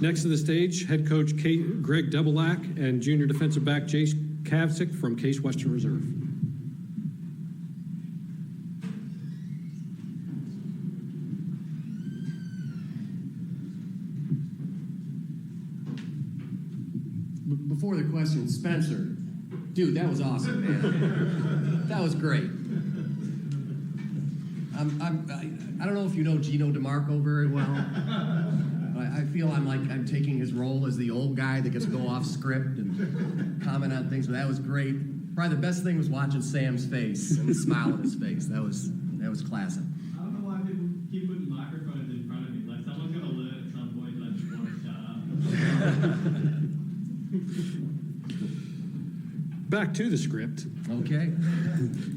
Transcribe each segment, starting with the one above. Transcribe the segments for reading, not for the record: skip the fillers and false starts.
Next to the stage, head coach Greg Debeljak and junior defensive back Jace Kavcic from Case Western Reserve. Before the question, Spencer, dude, that was awesome, man. That was great. I don't know if you know Gino DeMarco very well. I feel I'm taking his role as the old guy that gets to go off script and comment on things, but that was great. Probably the best thing was watching Sam's face and the smile on his face. That was classic. I don't know why people keep putting microphones in front of me. Like someone's gonna learn at some point, and I just want to shut up. Back to the script. Okay.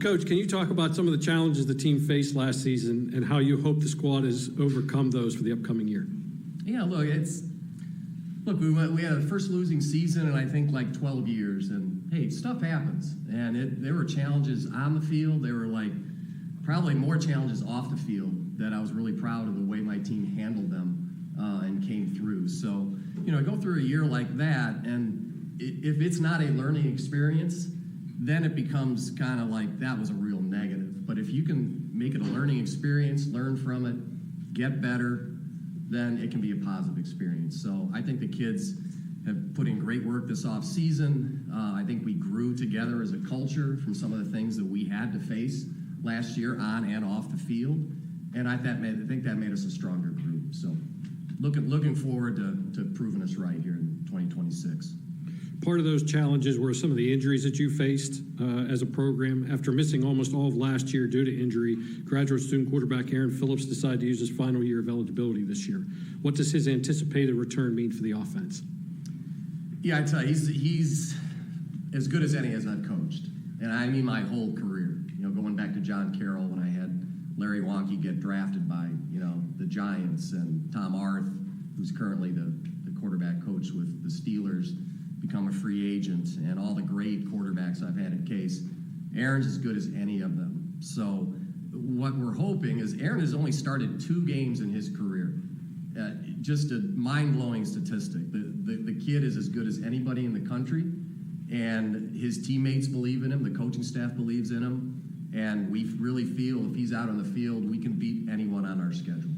Coach, can you talk about some of the challenges the team faced last season and how you hope the squad has overcome those for the upcoming year? Yeah, look, we had a first losing season in I think like 12 years, and hey, stuff happens. And there were challenges on the field. There were like probably more challenges off the field that I was really proud of the way my team handled them and came through. So, go through a year like that, and if it's not a learning experience, then it becomes kind of like that was a real negative. But if you can make it a learning experience, learn from it, get better, then it can be a positive experience. So I think the kids have put in great work this off season. I think we grew together as a culture from some of the things that we had to face last year on and off the field. And I think that made us a stronger group. So looking forward to proving us right here in 2026. Part of those challenges were some of the injuries that you faced as a program. After missing almost all of last year due to injury, graduate student quarterback Aaron Phillips decided to use his final year of eligibility this year. What does his anticipated return mean for the offense? Yeah, I tell you, he's as good as any as I've coached. And I mean my whole career. Going back to John Carroll when I had Larry Wonke get drafted by, the Giants, and Tom Arth, who's currently the quarterback coach with the Steelers, become a free agent, and all the great quarterbacks I've had at Case. Aaron's as good as any of them. So what we're hoping is Aaron has only started 2 games in his career. Just a mind-blowing statistic. The kid is as good as anybody in the country, and his teammates believe in him, the coaching staff believes in him, and we really feel if he's out on the field, we can beat anyone on our schedule.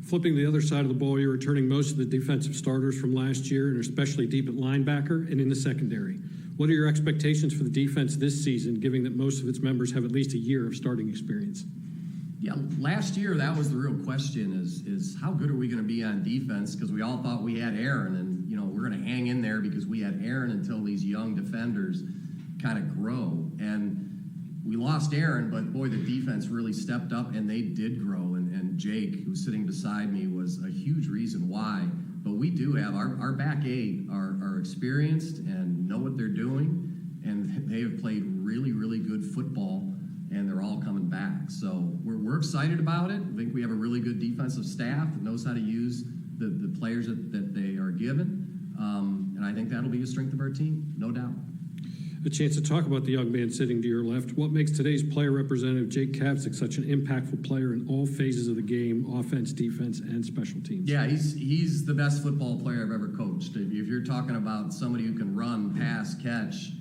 Flipping the other side of the ball, you're returning most of the defensive starters from last year, and especially deep at linebacker and in the secondary. What are your expectations for the defense this season, given that most of its members have at least a year of starting experience? Yeah, last year that was the real question: is how good are we going to be on defense? Because we all thought we had Aaron, and we're going to hang in there because we had Aaron until these young defenders kind of grow. And we lost Aaron, but boy, the defense really stepped up, and they did grow. And Jake, who's sitting beside me, was a huge reason why. But we do have our back 8 are experienced and know what they're doing, and they have played really, really good football, and they're all coming back. So we're excited about it. I think we have a really good defensive staff that knows how to use the players that they are given, and I think that'll be a strength of our team, no doubt. A chance to talk about the young man sitting to your left. What makes today's player representative Jake Kavcic such an impactful player in all phases of the game, offense, defense, and special teams? Yeah, he's the best football player I've ever coached. If you're talking about somebody who can run, pass, catch,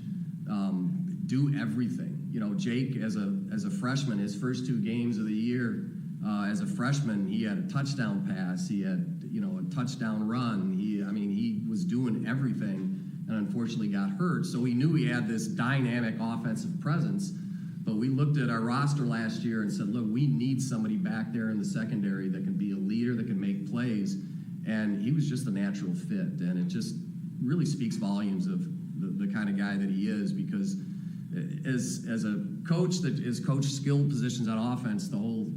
do everything. Jake, as a freshman, his first 2 games of the year, as a freshman, he had a touchdown pass, he had a touchdown run. He was doing everything, and unfortunately got hurt. So we knew he had this dynamic offensive presence, but we looked at our roster last year and said, look, we need somebody back there in the secondary that can be a leader, that can make plays, and he was just a natural fit. And it just really speaks volumes of the kind of guy that he is, because as a coach that has coached skilled positions on offense the whole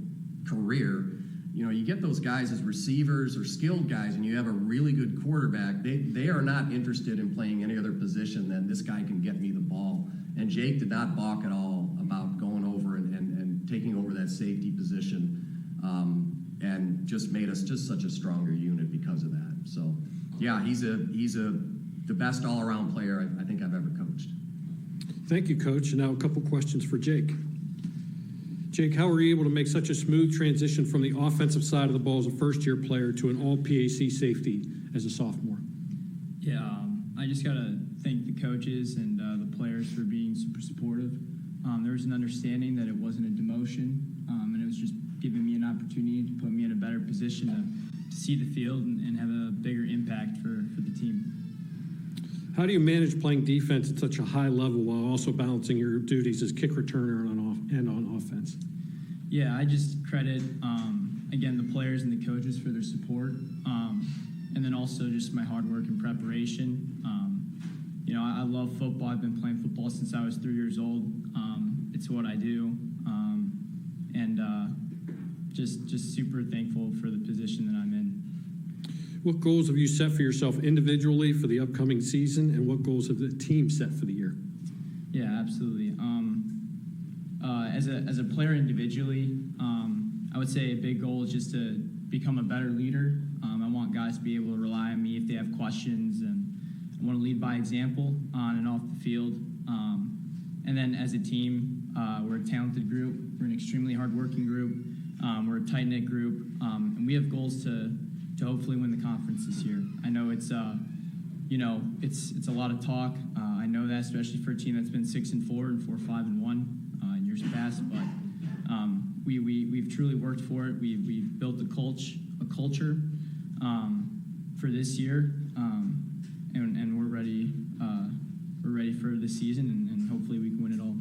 career, you get those guys as receivers or skilled guys, and you have a really good quarterback. They are not interested in playing any other position than this guy can get me the ball. And Jake did not balk at all about going over and taking over that safety position, and just made us just such a stronger unit because of that. So, yeah, he's the best all-around player I think I've ever coached. Thank you, Coach. And now a couple questions for Jake. Jake, how were you able to make such a smooth transition from the offensive side of the ball as a first-year player to an all-PAC safety as a sophomore? Yeah, I just got to thank the coaches and the players for being super supportive. There was an understanding that it wasn't a demotion, and it was just giving me an opportunity to put me in a better position to see the field and have a bigger impact for the team. How do you manage playing defense at such a high level while also balancing your duties as kick returner and on offense? Yeah, I just credit, again, the players and the coaches for their support, and then also just my hard work and preparation. I love football. I've been playing football since I was 3 years old. It's what I do, and just super thankful for the position that I'm in. What goals have you set for yourself individually for the upcoming season, and what goals have the team set for the year? Yeah, absolutely. As a player individually, I would say a big goal is just to become a better leader. I want guys to be able to rely on me if they have questions, and I want to lead by example on and off the field. And then as a team, we're a talented group. We're an extremely hardworking group. We're a tight-knit group, and we have goals to hopefully win the conference this year. I know it's a lot of talk. I know that, especially for a team that's been 6-4 and 4-5-1 in years past. But we've truly worked for it. We've built a culture for this year, and we're ready. We're ready for the season, and hopefully we can win it all.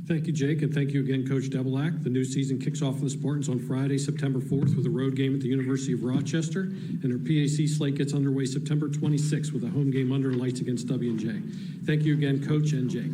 Thank you, Jake, and thank you again, Coach Debeljak. The new season kicks off for the Spartans on Friday, September 4th, with a road game at the University of Rochester, and their PAC slate gets underway September 26th with a home game under lights against W&J. Thank you again, Coach and Jake.